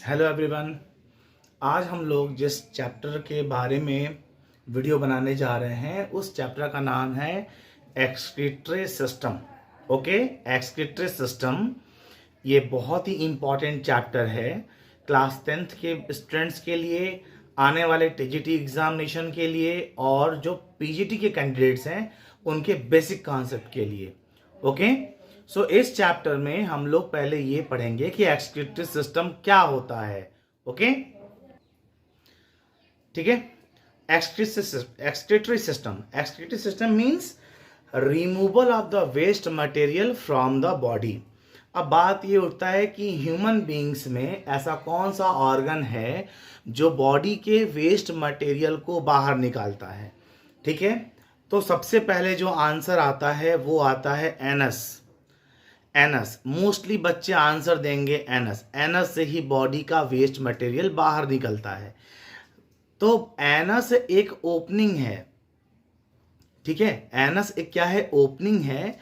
Hello everyone. आज हम लोग जिस चैप्टर के बारे में वीडियो बनाने जा रहे हैं उस चैप्टर का नाम है excretory system. Okay, excretory system ये बहुत ही इम्पॉर्टेंट चैप्टर है क्लास 10th के स्टूडेंट्स के लिए, आने वाले टीजीटी एग्जामिनेशन के लिए और जो पीजीटी के कैंडिडेट्स हैं उनके बेसिक कॉन्सेप्ट के लिए। ओके, सो इस चैप्टर में हम लोग पहले ये पढ़ेंगे कि एक्सक्रीटरी सिस्टम क्या होता है। ओके, ठीक है। Excretory system means removal of the waste material from the body. अब बात ये उठता है कि ह्यूमन बीइंग्स में ऐसा कौन सा ऑर्गन है जो बॉडी के वेस्ट मटेरियल को बाहर निकालता है। ठीक है, तो सबसे पहले जो आंसर आता है वो आता है एनस। एनस, मोस्टली बच्चे आंसर देंगे एनस। एनस से ही बॉडी का वेस्ट मटेरियल बाहर निकलता है। तो एनस एक ओपनिंग है। ठीक है, एनस एक क्या है? ओपनिंग है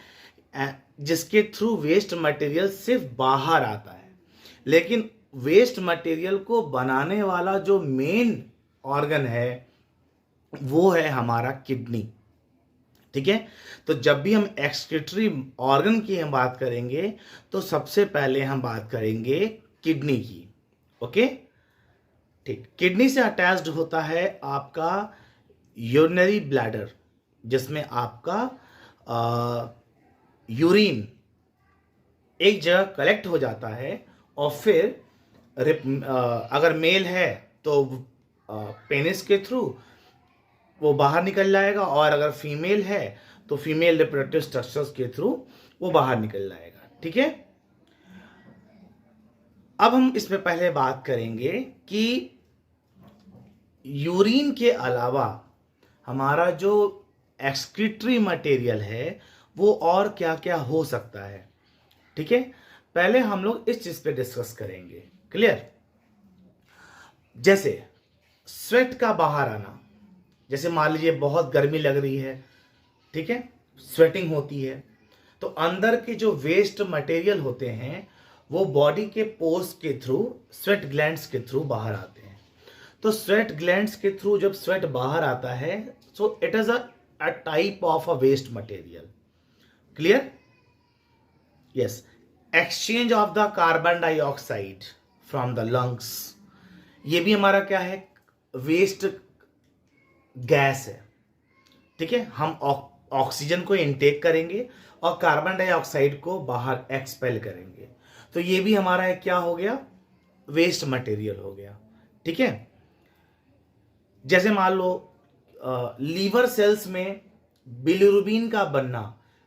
जिसके थ्रू वेस्ट मटेरियल सिर्फ बाहर आता है। लेकिन वेस्ट मटेरियल को बनाने वाला जो मेन ऑर्गन है वो है हमारा किडनी। ठीक है, तो जब भी हम एक्सक्रीटरी ऑर्गन की हम बात करेंगे तो सबसे पहले हम बात करेंगे किडनी की। ओके, ठीक। किडनी से अटैच्ड होता है आपका यूरिनरी ब्लैडर, जिसमें आपका यूरिन एक जगह कलेक्ट हो जाता है और फिर अगर मेल है तो पेनिस के थ्रू वो बाहर निकल जाएगा, और अगर फीमेल है तो फीमेल रिप्रोडक्टिव स्ट्रक्चर्स के थ्रू वो बाहर निकल जाएगा। ठीक है, अब हम इसमें पहले बात करेंगे कि यूरिन के अलावा हमारा जो एक्सक्रीटरी मटेरियल है वो और क्या क्या हो सकता है। ठीक है, पहले हम लोग इस चीज पे डिस्कस करेंगे। क्लियर? जैसे स्वेट का बाहर आना, जैसे मान लीजिए बहुत गर्मी लग रही है, ठीक है, स्वेटिंग होती है, तो अंदर के जो वेस्ट मटेरियल होते हैं वो बॉडी के पोर्स के थ्रू, स्वेट ग्लैंड्स के थ्रू बाहर आते हैं। तो स्वेट ग्लैंड्स के थ्रू जब स्वेट बाहर आता है, so it is a type of a waste material. Clear? Yes. Exchange of the carbon dioxide from the lungs, ये भी हमारा क्या है? वेस्ट गैस है। ठीक है, हम ऑक्सीजन को इनटेक करेंगे और कार्बन डाइऑक्साइड को बाहर एक्सपेल करेंगे, तो ये भी हमारा एक क्या हो गया? वेस्ट मटेरियल हो गया। ठीक है, जैसे मान लो लीवर सेल्स में बिलिरुबिन का बनना,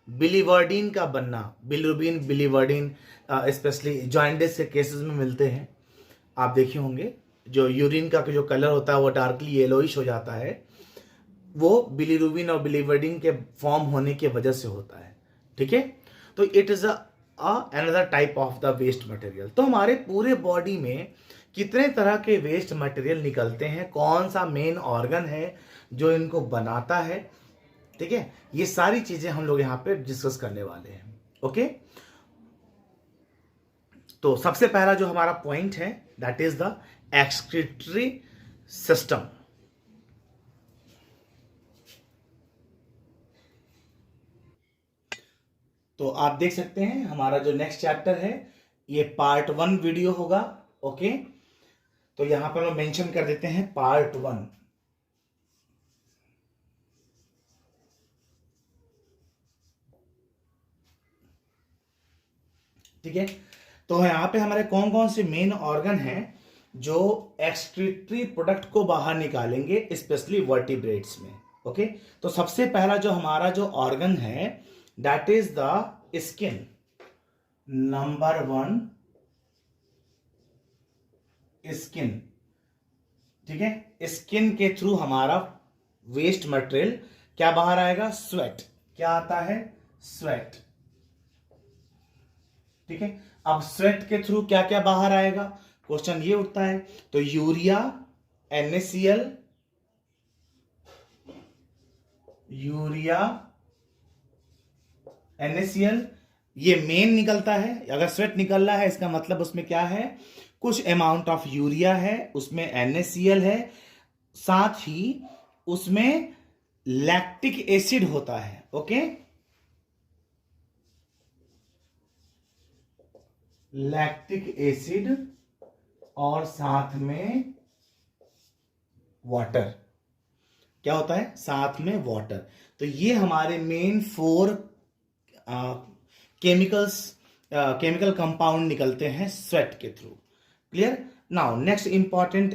बिलीवर्डिन का बनना, बिलिरुबिन बिलीवर्डिन स्पेशली जॉइंटिस के केसेस में मिलते हैं। आप देखे होंगे जो यूरिन का जो कलर होता है वो डार्कली येलोइश हो जाता है, वो बिलिरुबिन और बिलीवर्डिन के फॉर्म होने की वजह से होता है। ठीक है, तो it is another type of the waste material. तो हमारे पूरे बॉडी में कितने तरह के वेस्ट मटेरियल निकलते हैं, कौन सा मेन ऑर्गन है जो इनको बनाता है, ठीक है, ये सारी चीजें हम लोग यहां पे डिस्कस करने वाले हैं। ओके, तो सबसे पहला जो हमारा पॉइंट है that is the excretory system. तो आप देख सकते हैं हमारा जो नेक्स्ट चैप्टर है ये पार्ट 1 वीडियो होगा। ओके, तो यहां पर हम मेंशन कर देते हैं पार्ट 1। ठीक है, तो यहां पे हमारे कौन कौन से मेन ऑर्गन हैं जो एक्सक्रीटरी प्रोडक्ट को बाहर निकालेंगे, स्पेशली वर्टिब्रेट्स में। ओके, तो सबसे पहला जो हमारा जो ऑर्गन है that is the skin. Number 1 skin. ठीक है, स्किन के थ्रू हमारा वेस्ट मटेरियल क्या बाहर आएगा? स्वेट। क्या आता है? स्वेट। ठीक है, अब स्वेट के थ्रू क्या क्या बाहर आएगा? क्वेश्चन ये उठता है, तो यूरिया, NaCl, यूरिया, NaCl, ये मेन निकलता है। अगर स्वेट निकल रहा है इसका मतलब उसमें क्या है, कुछ अमाउंट ऑफ यूरिया है, उसमें NaCl है, साथ ही उसमें लैक्टिक एसिड होता है। ओके, लैक्टिक एसिड और साथ में वाटर। क्या होता है, साथ में वाटर। तो ये हमारे मेन 4 केमिकल कंपाउंड निकलते हैं स्वेट के through. Clear. Now next important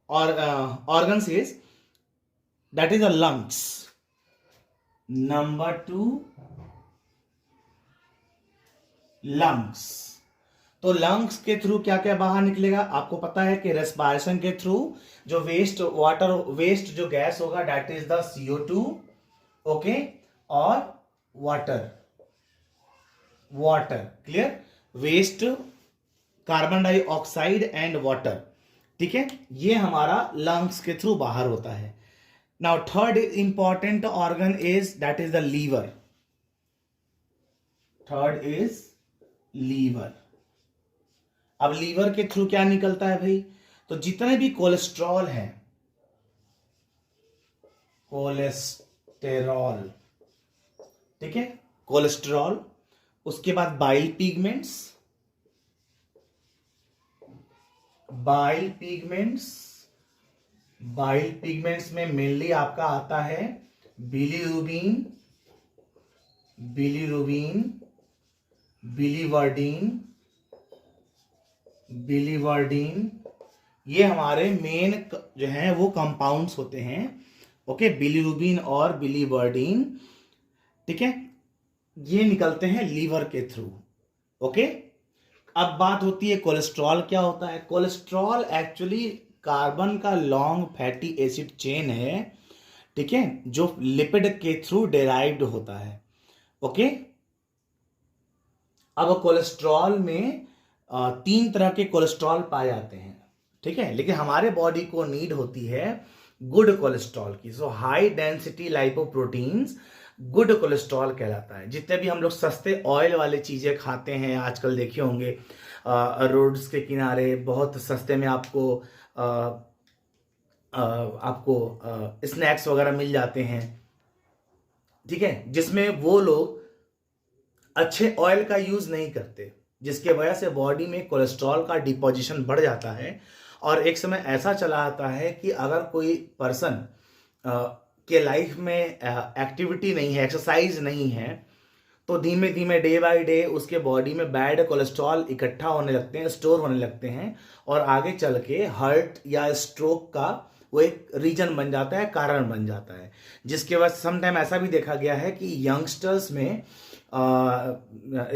organs is that is the lungs. Number 2, lungs. तो लंग्स के थ्रू क्या क्या बाहर निकलेगा, आपको पता है कि रेस्पिरेशन के थ्रू जो वेस्ट जो गैस होगा that is the CO2। Okay, और water. Clear. Waste, carbon dioxide and water. ठीक है, ये हमारा लंग्स के थ्रू बाहर होता है। Now third important organ is that is the liver. Third is liver. अब लीवर के थ्रू क्या निकलता है भाई, तो जितने भी कोलेस्ट्रॉल हैं, कोलेस्टेरॉल, ठीक है, कोलेस्ट्रॉल, उसके बाद बाइल पिगमेंट्स, बाइल पिगमेंट्स में मेनली आपका आता है बिलीरुबिन, बिलीवर्डिन। ये हमारे मेन जो हैं वो कंपाउंड्स होते हैं। ओके, बिलीरुबिन और बिलीवर्डिन। ठीक है, ये निकलते हैं लीवर के थ्रू। ओके, अब बात होती है कोलेस्ट्रॉल क्या होता है। कोलेस्ट्रॉल एक्चुअली कार्बन का लॉन्ग फैटी एसिड चेन है, ठीक है, जो लिपिड के थ्रू डेराइव्ड होता है। ओके, अब कोलेस्ट्रॉल में 3 तरह के कोलेस्ट्रॉल पाए जाते हैं, ठीक है, लेकिन हमारे बॉडी को नीड होती है गुड कोलेस्ट्रॉल की। So high density lipoproteins good cholesterol कहलाता है। जितने भी हम लोग सस्ते ऑयल वाले चीजें खाते हैं, आजकल देखे होंगे रोड्स के किनारे बहुत सस्ते में आपको स्नैक्स वगैरह मिल जाते हैं, ठीक है, जिसमें वो लोग अच्छे ऑयल का यूज नहीं करते, जिसके वजह से बॉडी में कोलेस्ट्रॉल का डिपोजिशन बढ़ जाता है। और एक समय ऐसा चला आता है कि अगर कोई पर्सन के लाइफ में एक्टिविटी नहीं है, एक्सरसाइज नहीं है, तो धीमे धीमे डे बाय डे उसके बॉडी में बैड कोलेस्ट्रॉल इकट्ठा होने लगते हैं, स्टोर होने लगते हैं, और आगे चल के हार्ट या स्ट्रोक का वो एक रीजन बन जाता है, कारण बन जाता है। जिसके बाद समटाइम ऐसा भी देखा गया है कि यंगस्टर्स में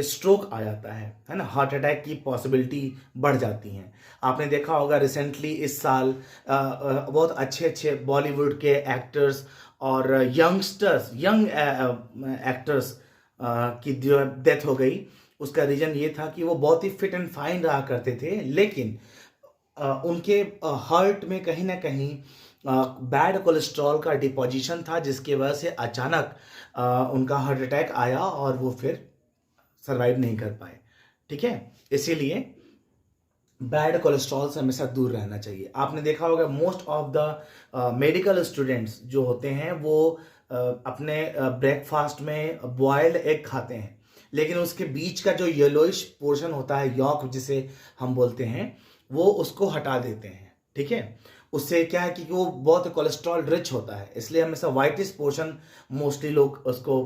स्ट्रोक आ जाता है ना, हार्ट अटैक की पॉसिबिलिटी बढ़ जाती हैं। आपने देखा होगा रिसेंटली इस साल बहुत अच्छे अच्छे बॉलीवुड के एक्टर्स और यंग एक्टर्स की जो डेथ हो गई। उसका रीजन ये था कि वो बहुत ही फिट एंड फाइन रहा करते थे, लेकिन उनके हार्ट में कहीं ना कहीं बैड कोलेस्ट्रॉल का डिपोजिशन था, जिसकी वजह से अचानक उनका हार्ट अटैक आया और वो फिर सरवाइव नहीं कर पाए। ठीक है, इसीलिए बैड कोलेस्ट्रॉल से हमेशा दूर रहना चाहिए। आपने देखा होगा most of the medical students जो होते हैं वो अपने ब्रेकफास्ट में बॉयल्ड एग खाते हैं, लेकिन उसके बीच का जो येलोइश पोर्शन होता है, यॉक जिसे हम बोलते हैं, वो उसको हटा देते हैं। ठीक है, उससे क्या है कि वो बहुत कोलेस्ट्रॉल रिच होता है, इसलिए हमेशा वाइटिश पोर्शन मोस्टली लोग उसको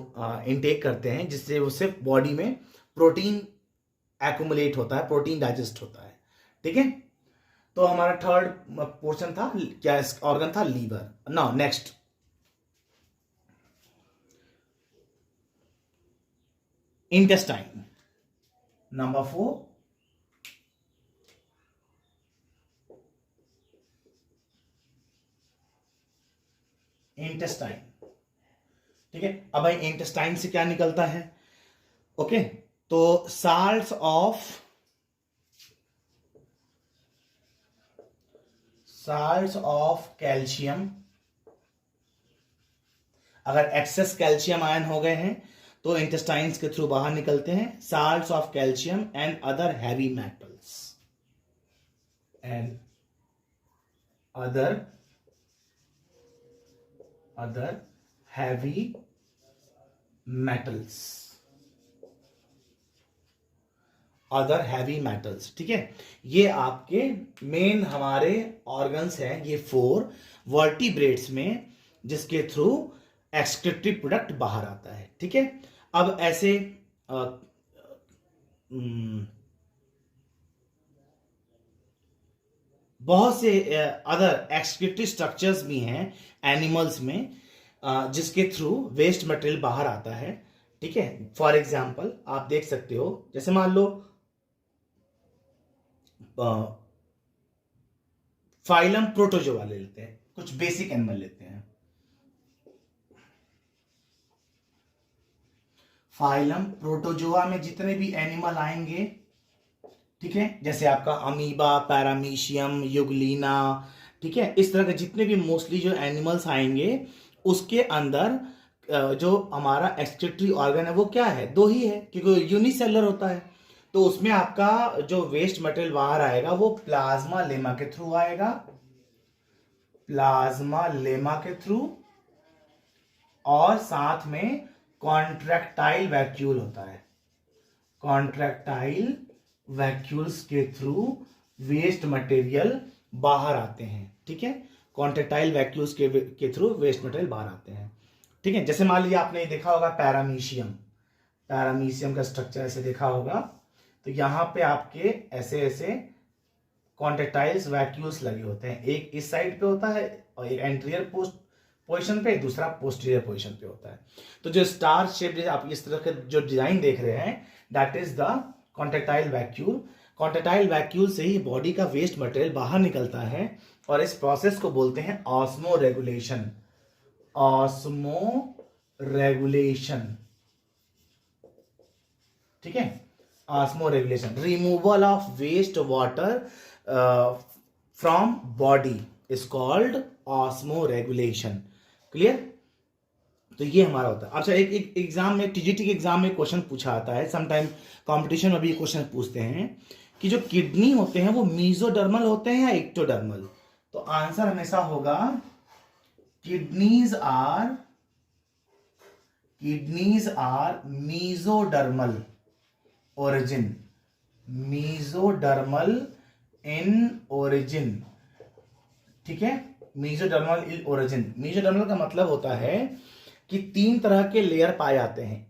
इनटेक करते हैं, जिससे वो सिर्फ बॉडी में प्रोटीन एक्यूमुलेट होता है, प्रोटीन डाइजेस्ट होता है। ठीक है, तो हमारा थर्ड पोर्शन था क्या, ऑर्गन था liver. Now next intestine, number 4 intestine. ठीक है, अब भाई इंटेस्टाइन से क्या निकलता है। ओके, तो साल्ट्स ऑफ कैल्शियम, अगर एक्सेस कैल्शियम आयन हो गए हैं तो इंटेस्टाइन्स के थ्रू बाहर निकलते हैं। Salts of calcium and other heavy metals other heavy metals, other heavy metals. ठीक है, ये आपके मेन हमारे ऑर्गन्स हैं, ये 4 वर्टिब्रेट्स में, जिसके थ्रू एक्सक्रीटरी प्रोडक्ट बाहर आता है। ठीक है, अब ऐसे बहुत से अदर एक्सक्रीटरी स्ट्रक्चर्स भी हैं एनिमल्स में, जिसके थ्रू वेस्ट मटेरियल बाहर आता है। ठीक है, फॉर एग्जाम्पल आप देख सकते हो, जैसे मान लो फाइलम प्रोटोजोआ ले लेते हैं, कुछ बेसिक एनिमल लेते हैं। फाइलम प्रोटोजोआ में जितने भी एनिमल आएंगे, ठीक है, जैसे आपका अमीबा, पैरामीशियम, युगलीना, ठीक है, इस तरह के जितने भी मोस्टली जो एनिमल्स आएंगे, उसके अंदर जो हमारा एक्सक्रीटरी ऑर्गन है वो क्या है, 2 ही है, क्योंकि यूनिसेलर होता है। तो उसमें आपका जो वेस्ट मटेरियल बाहर आएगा वो प्लाज्मा लेमा के थ्रू आएगा, प्लाज्मा लेमा के थ्रू, और साथ में कॉन्ट्रैक्टाइल वैक्यूल होता है, कॉन्ट्रैक्टाइल वैक्यूल्स के थ्रू वेस्ट मटेरियल बाहर आते हैं। ठीक है, कॉन्ट्रैक्टाइल वैक्यूल्स के थ्रू वेस्ट मटेरियल बाहर आते हैं। ठीक है, जैसे मान लीजिए आपने देखा होगा पैरामीशियम, पैरामीशियम का स्ट्रक्चर ऐसे देखा होगा, तो यहां पे आपके ऐसे ऐसे कॉन्ट्रैक्टाइल्स वैक्यूल्स लगे होते हैं, एक इस साइड पे होता है और एक एंटीरियर पोजीशन पे, दूसरा पोस्टीरियर पोजीशन पे होता है। तो जो स्टार शेप आप इस तरह के जो डिजाइन देख रहे हैं, that is the contractile vacuole. Contractile vacuole से ही बॉडी का वेस्ट मटेरियल बाहर निकलता है, और इस प्रोसेस को बोलते हैं ऑस्मो रेगुलेशन, ऑस्मो रेगुलेशन। ठीक है, osmoregulation, removal of waste water from body is called osmoregulation. Clear? तो ये हमारा होता है। अच्छा, एक एग्जाम में, टीजीटी के एग्जाम में क्वेश्चन पूछा आता है, समटाइम कंपटीशन में भी क्वेश्चन पूछते हैं कि जो किडनी होते हैं वो मीजोडर्मल होते हैं या एक्टोडर्मल। तो आंसर हमेशा होगा kidneys are mesodermal origin, mesodermal in origin. ठीक है, मीजोडर्मल इन ओरिजिन। मीजोडर्मल का मतलब होता है कि 3 तरह के लेयर पाए जाते हैं,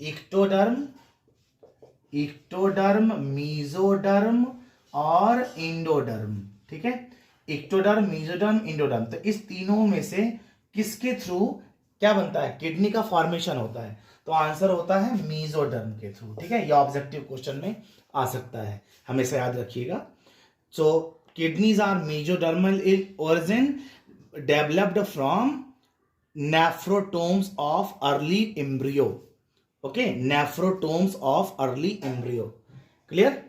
इक्टोडर्म, मीजोडर्म और इंडोडर्म। ठीक है, इक्टोडर्म, मीजोडर्म, इंडोडर्म। तो इस तीनों में से किसके थ्रू क्या बनता है, किडनी का फॉर्मेशन होता है? तो आंसर होता है मीजोडर्म के थ्रू। ठीक है, यह ऑब्जेक्टिव क्वेश्चन में आ सकता है, हमेशा याद रखिएगा। So kidneys are mesodermal in origin, developed from nephrotomes of early embryo. Okay, nephrotomes of early embryo. Clear?